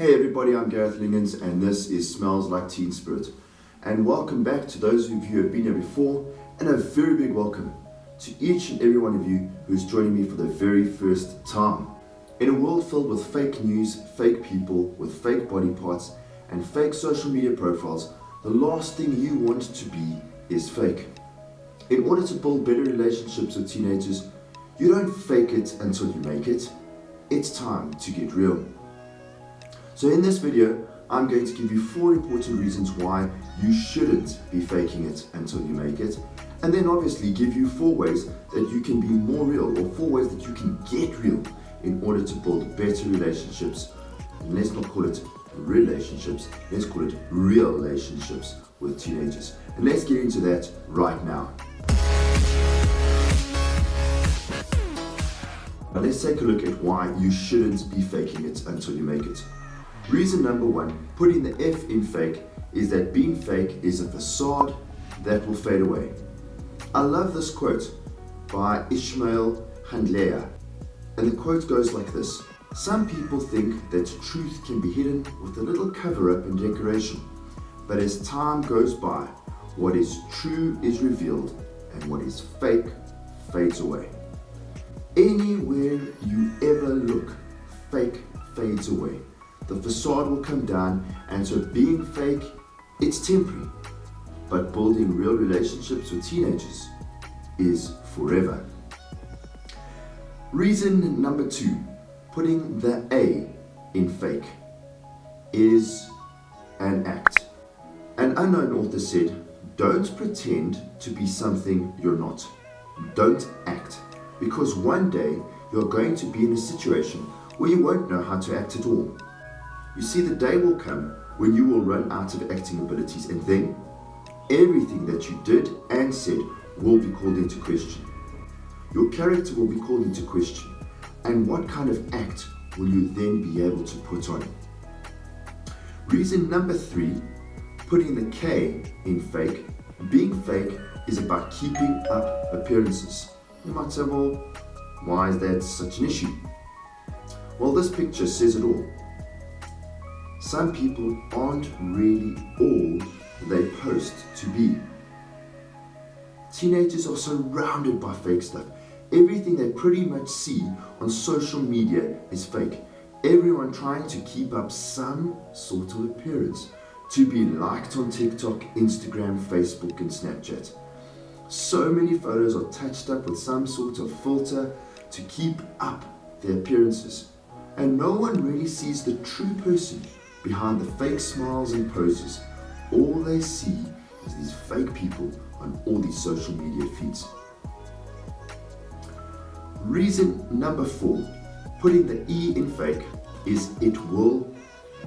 Hey everybody, I'm Gareth Lingens and this is Smells Like Teen Spirit. And welcome back to those of you who have been here before, and a very big welcome to each and every one of you who's joining me for the very first time. In a world filled with fake news, fake people with fake body parts and fake social media profiles, the last thing you want to be is fake. In order to build better relationships with teenagers, you don't fake it until you make it. It's time to get real. So in this video, I'm going to give you 4 important reasons why you shouldn't be faking it until you make it, and then obviously give you 4 ways that you can be more real, or 4 ways that you can get real in order to build better relationships. And let's not call it relationships, let's call it real relationships with teenagers. And let's get into that right now. Now let's take a look at why you shouldn't be faking it until you make it. Reason number 1, putting the F in fake, is that being fake is a facade that will fade away. I love this quote by Ishmael Handlea, and the quote goes like this: "Some people think that truth can be hidden with a little cover-up and decoration, but as time goes by, what is true is revealed and what is fake fades away." Anywhere you ever look, fake fades away. The facade will come down, and so being fake, it's temporary. But building real relationships with teenagers is forever. Reason number 2, putting the A in fake, is an act. An unknown author said, "Don't pretend to be something you're not. Don't act, because one day you're going to be in a situation where you won't know how to act at all. You see, the day will come when you will run out of acting abilities, and then everything that you did and said will be called into question. Your character will be called into question, and what kind of act will you then be able to put on?" Reason number 3, putting the K in fake. Being fake is about keeping up appearances. You might say, well, why is that such an issue? Well, this picture says it all. Some people aren't really all they post to be. Teenagers are surrounded by fake stuff. Everything they pretty much see on social media is fake. Everyone trying to keep up some sort of appearance, to be liked on TikTok, Instagram, Facebook and Snapchat. So many photos are touched up with some sort of filter to keep up their appearances. And no one really sees the true person behind the fake smiles and poses. All they see is these fake people on all these social media feeds. Reason number 4, putting the E in fake, is it will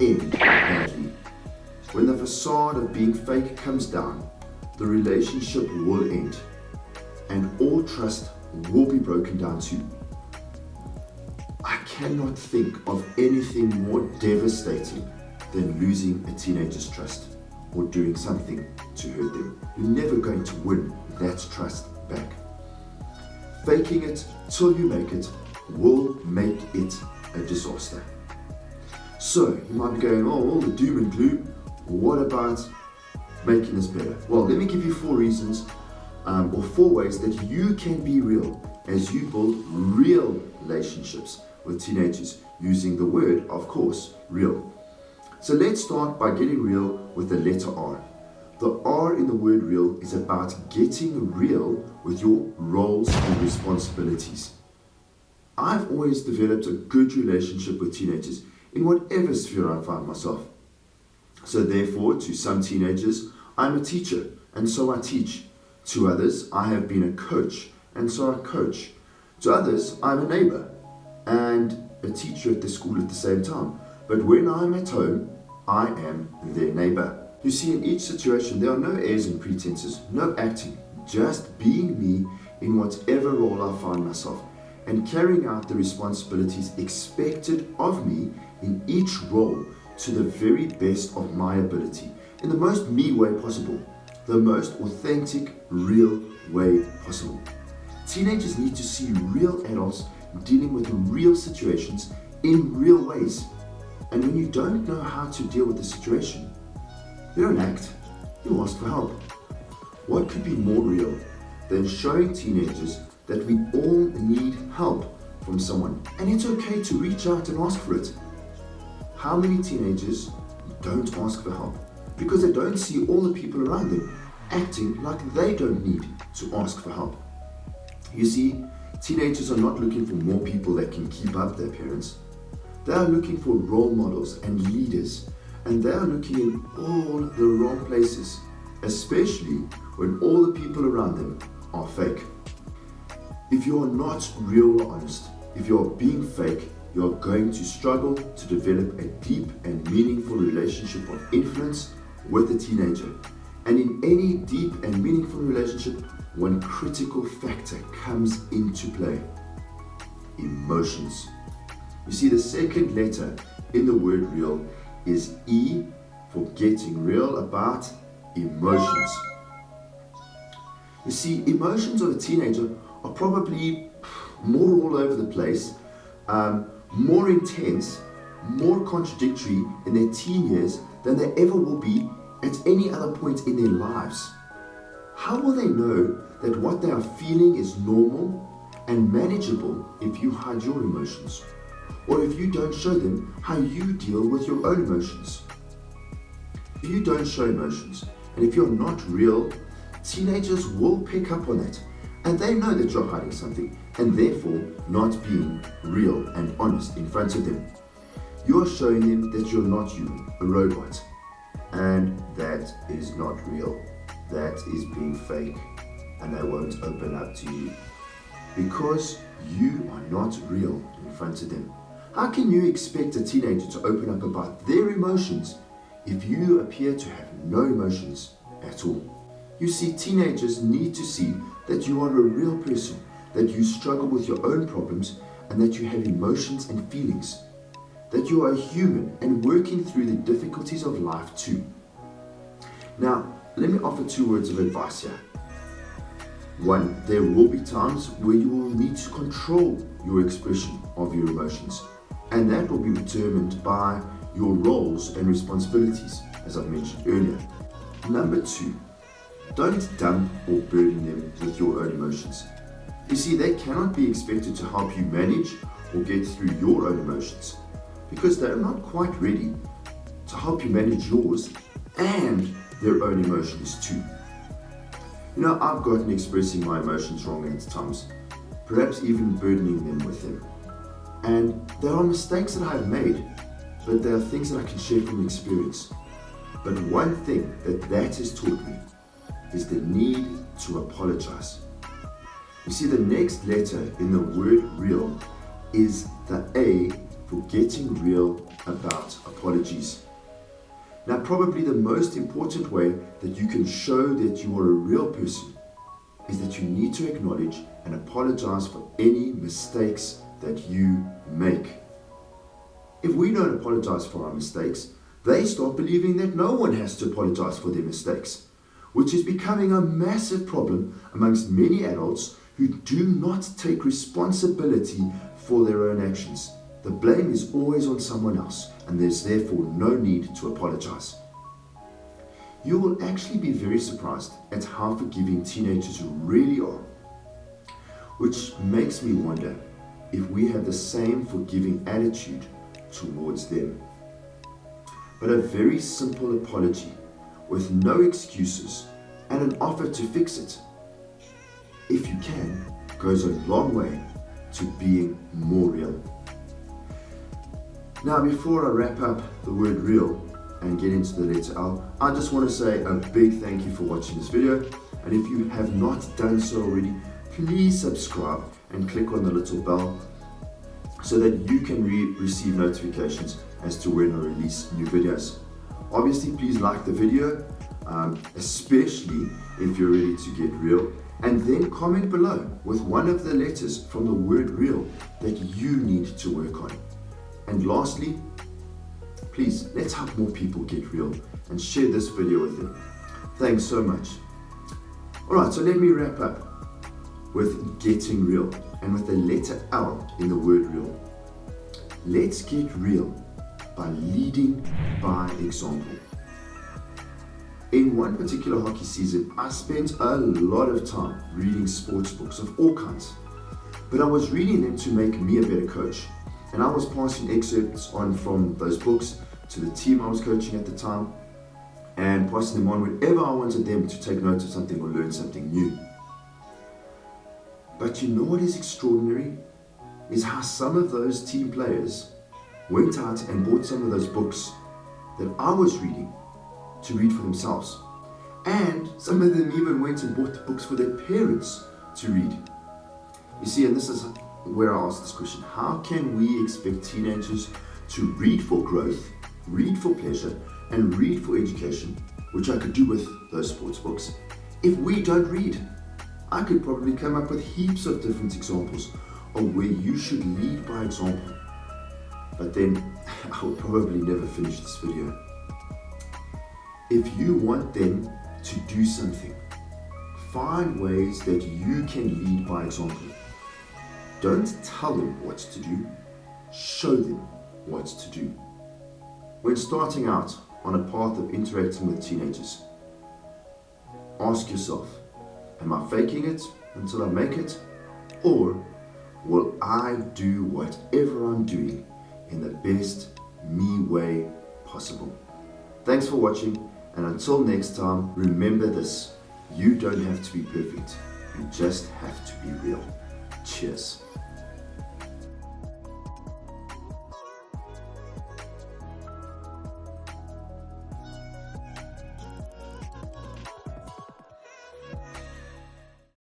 end badly. When the facade of being fake comes down, the relationship will end, and all trust will be broken down too. I cannot think of anything more devastating than losing a teenager's trust or doing something to hurt them. You're never going to win that trust back. Faking it till you make it will make it a disaster. So you might be going, oh, all the doom and gloom. What about making this better? Well, let me give you 4 reasons or 4 ways that you can be real as you build real relationships with teenagers, using the word, of course, real. So let's start by getting real with the letter R. The R in the word real is about getting real with your roles and responsibilities. I've always developed a good relationship with teenagers in whatever sphere I find myself. So therefore, to some teenagers, I'm a teacher, and so I teach. To others, I have been a coach, and so I coach. To others, I'm a neighbor and a teacher at the school at the same time. But when I'm at home, I am their neighbor. You see, in each situation, there are no airs and pretenses, no acting, just being me in whatever role I find myself, and carrying out the responsibilities expected of me in each role to the very best of my ability, in the most me way possible, the most authentic, real way possible. Teenagers need to see real adults dealing with real situations in real ways. And when you don't know how to deal with the situation, you don't act, you ask for help. What could be more real than showing teenagers that we all need help from someone, and it's okay to reach out and ask for it? How many teenagers don't ask for help because they don't see all the people around them acting like they don't need to ask for help? You see, teenagers are not looking for more people that can keep up their parents. They are looking for role models and leaders, and they are looking in all the wrong places, especially when all the people around them are fake. If you are not real or honest, if you are being fake, you are going to struggle to develop a deep and meaningful relationship of influence with a teenager. And in any deep and meaningful relationship, one critical factor comes into play: emotions. You see, the second letter in the word real is E, for getting real about emotions. You see, emotions of a teenager are probably more all over the place, more intense, more contradictory in their teen years than they ever will be at any other point in their lives. How will they know that what they are feeling is normal and manageable if you hide your emotions, or if you don't show them how you deal with your own emotions? If you don't show emotions, and if you're not real, teenagers will pick up on it, and they know that you're hiding something, and therefore not being real and honest in front of them. You are showing them that you're not human, a robot, and that is not real. That is being fake, and they won't open up to you because you are not real in front of them. How can you expect a teenager to open up about their emotions if you appear to have no emotions at all? You see, teenagers need to see that you are a real person, that you struggle with your own problems, and that you have emotions and feelings, that you are a human and working through the difficulties of life too. Now, let me offer 2 words of advice here. 1, there will be times where you will need to control your expression of your emotions, and that will be determined by your roles and responsibilities, as I mentioned earlier. Number 2, don't dump or burden them with your own emotions. You see, they cannot be expected to help you manage or get through your own emotions because they're not quite ready to help you manage yours and their own emotions too. You know, I've gotten expressing my emotions wrong at times, perhaps even burdening them with them. And there are mistakes that I've made, but there are things that I can share from experience. But one thing that has taught me is the need to apologize. You see, the next letter in the word real is the A for getting real about apologies. Now, probably the most important way that you can show that you are a real person is that you need to acknowledge and apologize for any mistakes that you make. If we don't apologize for our mistakes, they start believing that no one has to apologize for their mistakes, which is becoming a massive problem amongst many adults who do not take responsibility for their own actions. The blame is always on someone else, and there's therefore no need to apologize. You will actually be very surprised at how forgiving teenagers really are, which makes me wonder if we have the same forgiving attitude towards them. But a very simple apology with no excuses and an offer to fix it, if you can, goes a long way to being more real. Now, before I wrap up the word real and get into the letter L, I just want to say a big thank you for watching this video. And if you have not done so already, please subscribe and click on the little bell so that you can receive notifications as to when I release new videos. Obviously, please like the video, especially if you're ready to get real, and then comment below with one of the letters from the word real that you need to work on. And lastly, please, let's help more people get real and share this video with them. Thanks so much. Alright, so let me wrap up with getting real and with the letter L in the word real. Let's get real by leading by example. In one particular hockey season, I spent a lot of time reading sports books of all kinds, but I was reading them to make me a better coach, and I was passing excerpts on from those books to the team I was coaching at the time, and passing them on whenever I wanted them to take note of something or learn something new. But you know what is extraordinary? Is how some of those team players went out and bought some of those books that I was reading to read for themselves. And some of them even went and bought the books for their parents to read. You see, and this is where I ask this question: how can we expect teenagers to read for growth, read for pleasure, and read for education, which I could do with those sports books, if we don't read? I could probably come up with heaps of different examples of where you should lead by example. But then I will probably never finish this video. If you want them to do something, find ways that you can lead by example. Don't tell them what to do, show them what to do. When starting out on a path of interacting with teenagers, ask yourself, am I faking it until I make it? Or will I do whatever I'm doing in the best me way possible? Thanks for watching, and until next time, remember this: you don't have to be perfect, you just have to be real. Cheers.